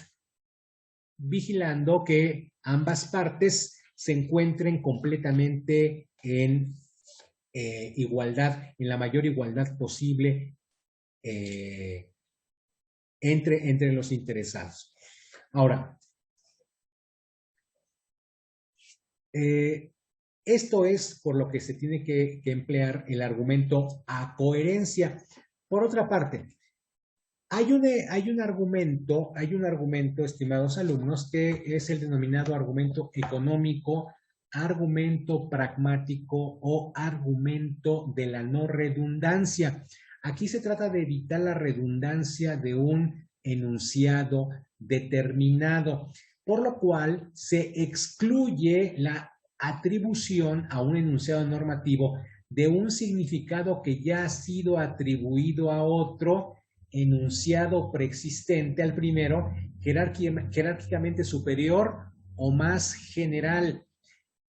vigilando que ambas partes se encuentren completamente en igualdad, en la mayor igualdad posible entre los interesados. Ahora, esto es por lo que se tiene que emplear el argumento a coherencia. Por otra parte, hay un argumento, estimados alumnos, que es el denominado argumento económico, argumento pragmático o argumento de la no redundancia. Aquí se trata de evitar la redundancia de un enunciado determinado, por lo cual se excluye la atribución a un enunciado normativo de un significado que ya ha sido atribuido a otro enunciado preexistente al primero, jerárquicamente superior o más general.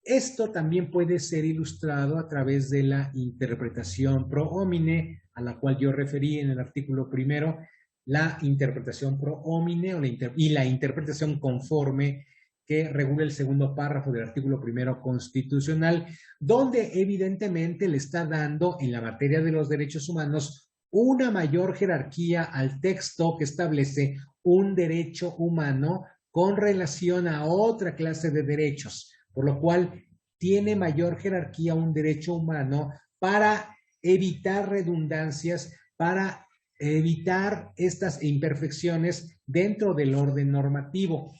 Esto también puede ser ilustrado a través de la interpretación pro homine, a la cual yo referí en el artículo primero, la interpretación pro homine y la interpretación conforme que regula el segundo párrafo del artículo primero constitucional, donde evidentemente le está dando en la materia de los derechos humanos una mayor jerarquía al texto que establece un derecho humano con relación a otra clase de derechos, por lo cual tiene mayor jerarquía un derecho humano para evitar redundancias, para evitar estas imperfecciones dentro del orden normativo.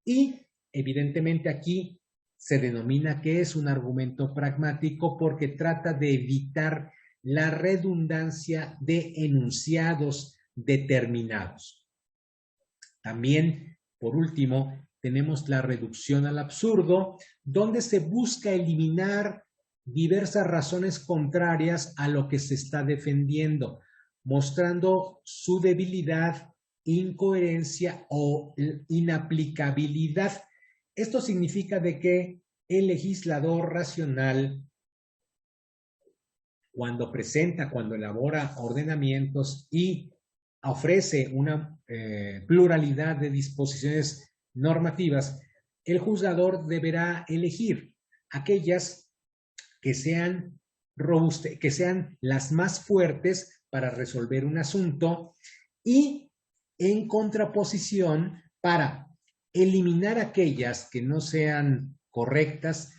Y evidentemente aquí se denomina que es un argumento pragmático porque trata de evitar la redundancia de enunciados determinados. También, por último, tenemos la reducción al absurdo, donde se busca eliminar diversas razones contrarias a lo que se está defendiendo, mostrando su debilidad, incoherencia o inaplicabilidad. Esto significa de que el legislador racional, cuando elabora ordenamientos y ofrece una pluralidad de disposiciones normativas, el juzgador deberá elegir aquellas que sean robustas, que sean las más fuertes para resolver un asunto y en contraposición para eliminar aquellas que no sean correctas,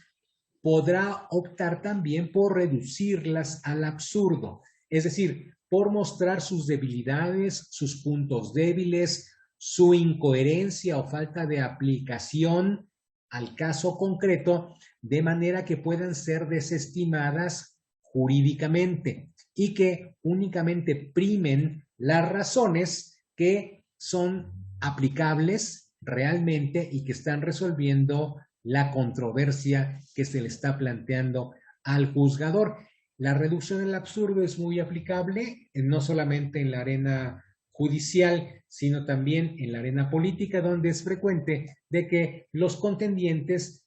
podrá optar también por reducirlas al absurdo, es decir, por mostrar sus debilidades, sus puntos débiles, su incoherencia o falta de aplicación al caso concreto, de manera que puedan ser desestimadas jurídicamente y que únicamente primen las razones que son aplicables realmente y que están resolviendo la controversia que se le está planteando al juzgador. La reducción al absurdo es muy aplicable, no solamente en la arena judicial, sino también en la arena política, donde es frecuente de que los contendientes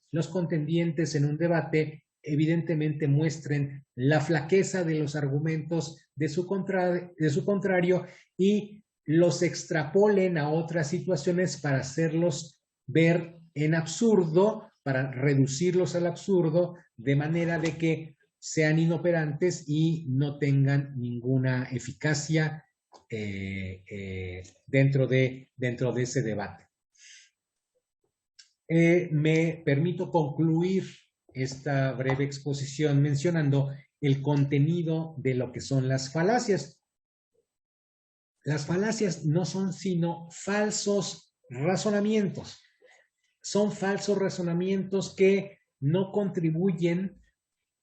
en un debate evidentemente muestren la flaqueza de los argumentos de su contrario y los extrapolen a otras situaciones para hacerlos ver en absurdo, para reducirlos al absurdo, de manera de que sean inoperantes y no tengan ninguna eficacia dentro de ese debate. Me permito concluir esta breve exposición mencionando el contenido de lo que son las falacias. Las falacias no son sino falsos razonamientos. Son falsos razonamientos que no contribuyen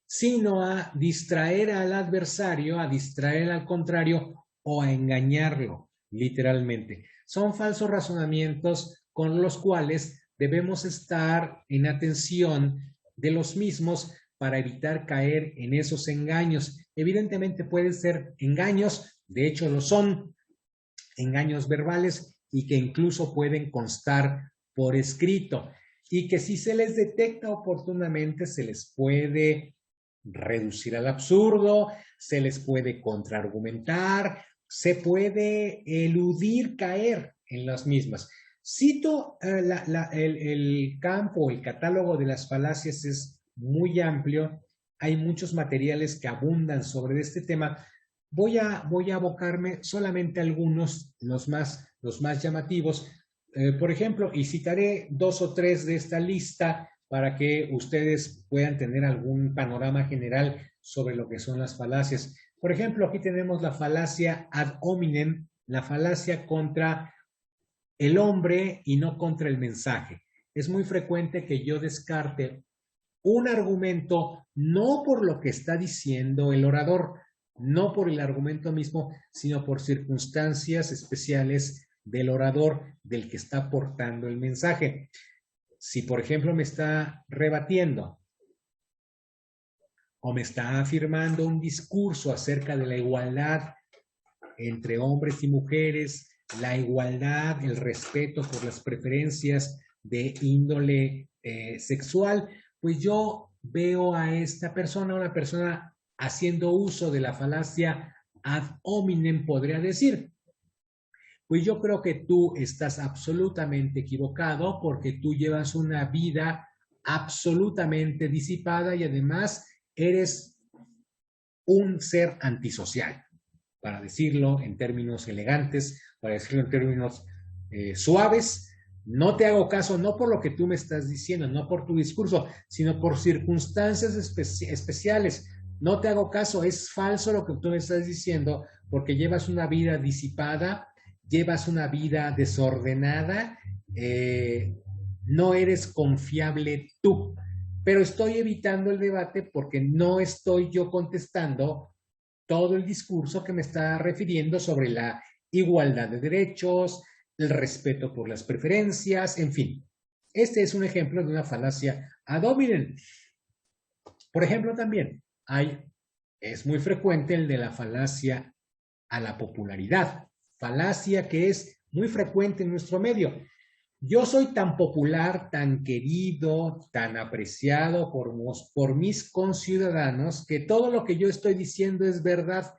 sino a distraer al adversario, a distraer al contrario o a engañarlo, literalmente. Son falsos razonamientos con los cuales debemos estar en atención de los mismos para evitar caer en esos engaños. Evidentemente pueden ser engaños, de hecho lo son, engaños verbales y que incluso pueden constar por escrito y que si se les detecta oportunamente se les puede reducir al absurdo, se les puede contraargumentar, se puede eludir caer en las mismas. Cito el campo, el catálogo de las falacias es muy amplio. Hay muchos materiales que abundan sobre este tema. Voy a abocarme solamente a algunos, los más llamativos. Por ejemplo, y citaré 2 o 3 de esta lista para que ustedes puedan tener algún panorama general sobre lo que son las falacias. Por ejemplo, aquí tenemos la falacia ad hominem, la falacia contra el hombre y no contra el mensaje. Es muy frecuente que yo descarte un argumento no por lo que está diciendo el orador, no por el argumento mismo, sino por circunstancias especiales del orador, del que está aportando el mensaje. Si, por ejemplo, me está rebatiendo o me está afirmando un discurso acerca de la igualdad entre hombres y mujeres, la igualdad, el respeto por las preferencias de índole sexual, pues yo veo a esta persona, una persona haciendo uso de la falacia ad hominem, podría decir. Pues yo creo que tú estás absolutamente equivocado porque tú llevas una vida absolutamente disipada y además eres un ser antisocial, para decirlo en términos elegantes, para decirlo en términos suaves. No te hago caso, no por lo que tú me estás diciendo, no por tu discurso, sino por circunstancias especiales. No te hago caso, es falso lo que tú me estás diciendo porque llevas una vida disipada, llevas una vida desordenada, no eres confiable tú. Pero estoy evitando el debate porque no estoy yo contestando todo el discurso que me está refiriendo sobre la igualdad de derechos, el respeto por las preferencias, en fin. Este es un ejemplo de una falacia ad hominem. Por ejemplo, también es muy frecuente el de la falacia a la popularidad, falacia que es muy frecuente en nuestro medio. Yo soy tan popular, tan querido, tan apreciado por mis conciudadanos que todo lo que yo estoy diciendo es verdad.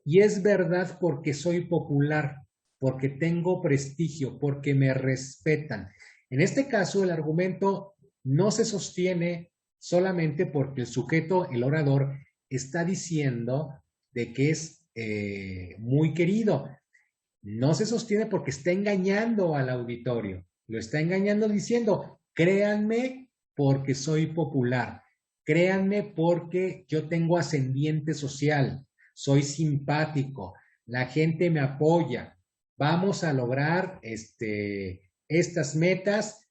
Y es verdad porque soy popular, porque tengo prestigio, porque me respetan. En este caso, el argumento no se sostiene solamente porque el sujeto, el orador, está diciendo de que es muy querido. No se sostiene porque está engañando al auditorio. Lo está engañando diciendo, créanme porque soy popular, créanme porque yo tengo ascendiente social, soy simpático, la gente me apoya, vamos a lograr estas metas,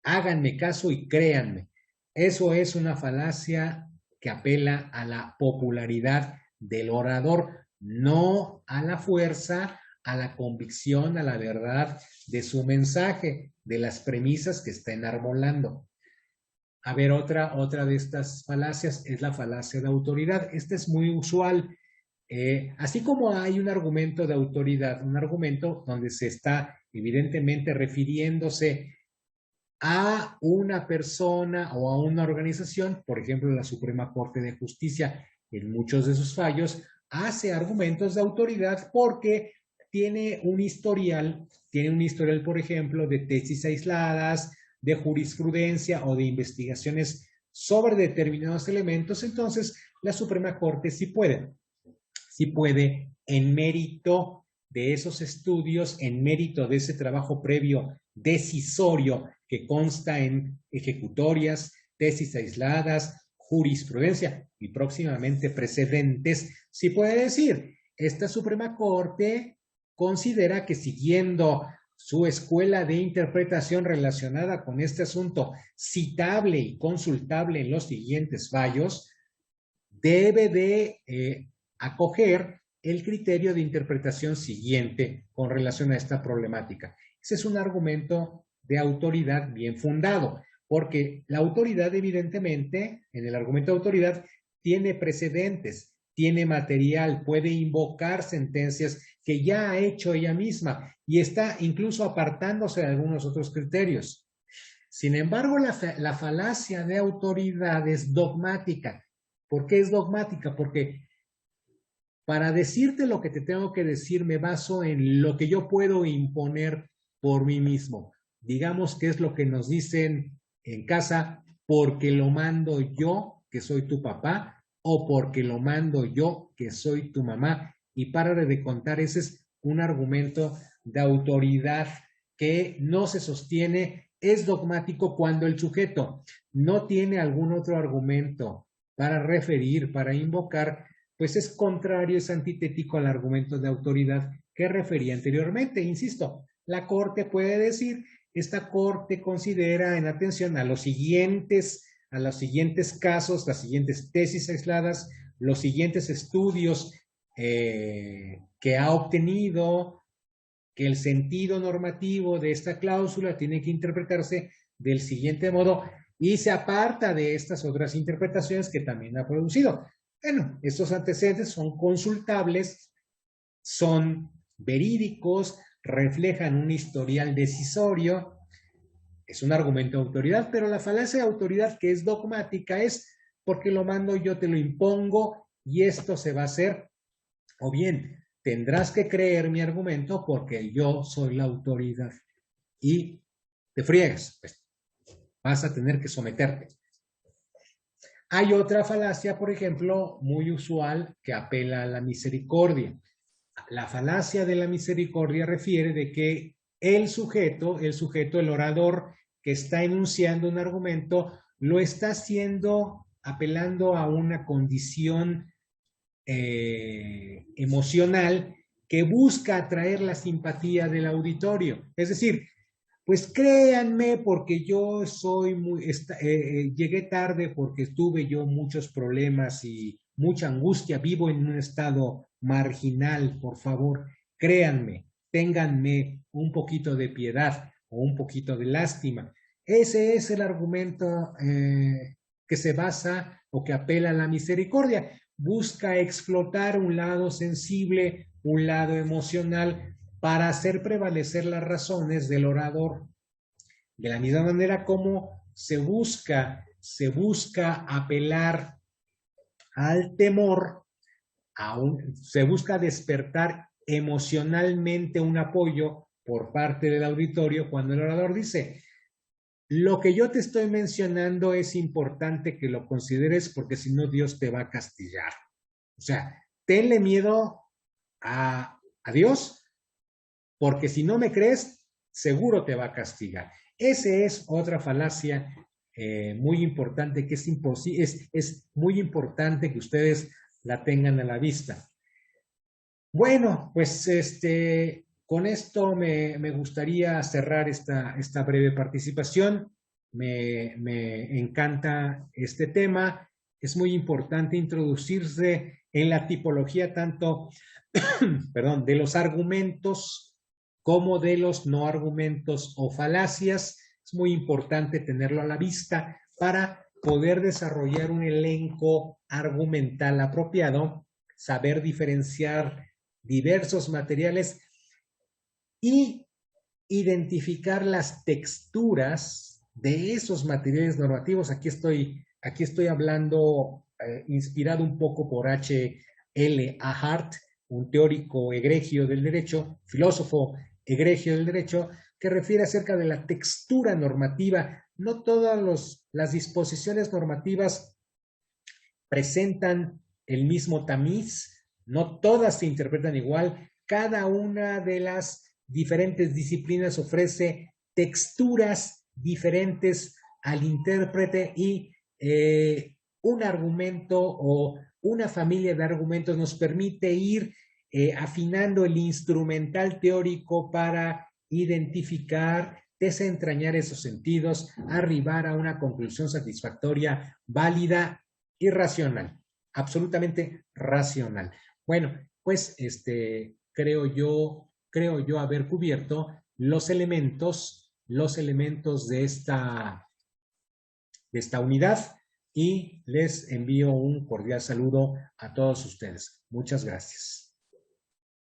háganme caso y créanme. Eso es una falacia que apela a la popularidad del orador, no a la fuerza, a la convicción, a la verdad de su mensaje, de las premisas que está enarbolando. A ver, otra de estas falacias es la falacia de autoridad. Esta es muy usual. Así como hay un argumento de autoridad, un argumento donde se está evidentemente refiriéndose a una persona o a una organización, por ejemplo, la Suprema Corte de Justicia, en muchos de sus fallos, hace argumentos de autoridad porque tiene un historial, por ejemplo, de tesis aisladas, de jurisprudencia o de investigaciones sobre determinados elementos. Entonces, la Suprema Corte sí puede, en mérito de esos estudios, en mérito de ese trabajo previo decisorio que consta en ejecutorias, tesis aisladas, jurisprudencia y próximamente precedentes, sí puede decir, esta Suprema Corte considera que siguiendo su escuela de interpretación relacionada con este asunto, citable y consultable en los siguientes fallos, debe de acoger el criterio de interpretación siguiente con relación a esta problemática. Ese es un argumento de autoridad bien fundado, porque la autoridad evidentemente, en el argumento de autoridad, tiene precedentes, tiene material, puede invocar sentencias que ya ha hecho ella misma y está incluso apartándose de algunos otros criterios. Sin embargo, la falacia de autoridad es dogmática. ¿Por qué es dogmática? Porque para decirte lo que te tengo que decir me baso en lo que yo puedo imponer por mí mismo. digamos que es lo que nos dicen en casa, porque lo mando yo, que soy tu papá, o porque lo mando yo, que soy tu mamá. Y párale de contar, ese es un argumento de autoridad que no se sostiene, es dogmático cuando el sujeto no tiene algún otro argumento para referir, para invocar, pues es contrario, es antitético al argumento de autoridad que refería anteriormente. Insisto, la Corte puede decir, esta Corte considera en atención a los siguientes casos, las siguientes tesis aisladas, los siguientes estudios que ha obtenido, que el sentido normativo de esta cláusula tiene que interpretarse del siguiente modo y se aparta de estas otras interpretaciones que también ha producido. Bueno, estos antecedentes son consultables, son verídicos, reflejan un historial decisorio, es un argumento de autoridad, pero la falacia de autoridad que es dogmática es porque lo mando yo, te lo impongo y esto se va a hacer, o bien tendrás que creer mi argumento porque yo soy la autoridad y te friegas, pues vas a tener que someterte. Hay otra falacia, por ejemplo, muy usual que apela a la misericordia. La falacia de la misericordia refiere de que el sujeto, el orador que está enunciando un argumento, lo está haciendo apelando a una condición emocional que busca atraer la simpatía del auditorio. Es decir, pues créanme porque yo soy llegué tarde porque tuve yo muchos problemas y mucha angustia, vivo en un estado marginal, por favor, créanme, ténganme un poquito de piedad o un poquito de lástima. Ese es el argumento que se basa o que apela a la misericordia. Busca explotar un lado sensible, un lado emocional, para hacer prevalecer las razones del orador. De la misma manera como se busca apelar al temor, se busca despertar emocionalmente un apoyo por parte del auditorio cuando el orador dice, lo que yo te estoy mencionando es importante que lo consideres porque si no Dios te va a castigar. O sea, tenle miedo a Dios porque si no me crees, seguro te va a castigar. Esa es otra falacia muy importante que es muy importante que ustedes la tengan a la vista. Bueno, pues con esto me gustaría cerrar esta breve participación. Me encanta este tema. Es muy importante introducirse en la tipología tanto, perdón, de los argumentos como de los no argumentos o falacias. Es muy importante tenerlo a la vista para poder desarrollar un elenco argumental apropiado, saber diferenciar diversos materiales y identificar las texturas de esos materiales normativos. Aquí estoy hablando inspirado un poco por H.L. Ahart, un teórico egregio del derecho, filósofo egregio del derecho, que refiere acerca de la textura normativa. No todas las disposiciones normativas presentan el mismo tamiz, no todas se interpretan igual, cada una de las diferentes disciplinas ofrece texturas diferentes al intérprete y un argumento o una familia de argumentos nos permite ir afinando el instrumental teórico para identificar, desentrañar esos sentidos, arribar a una conclusión satisfactoria, válida y racional, absolutamente racional. Bueno, pues creo yo haber cubierto los elementos de esta unidad y les envío un cordial saludo a todos ustedes. Muchas gracias.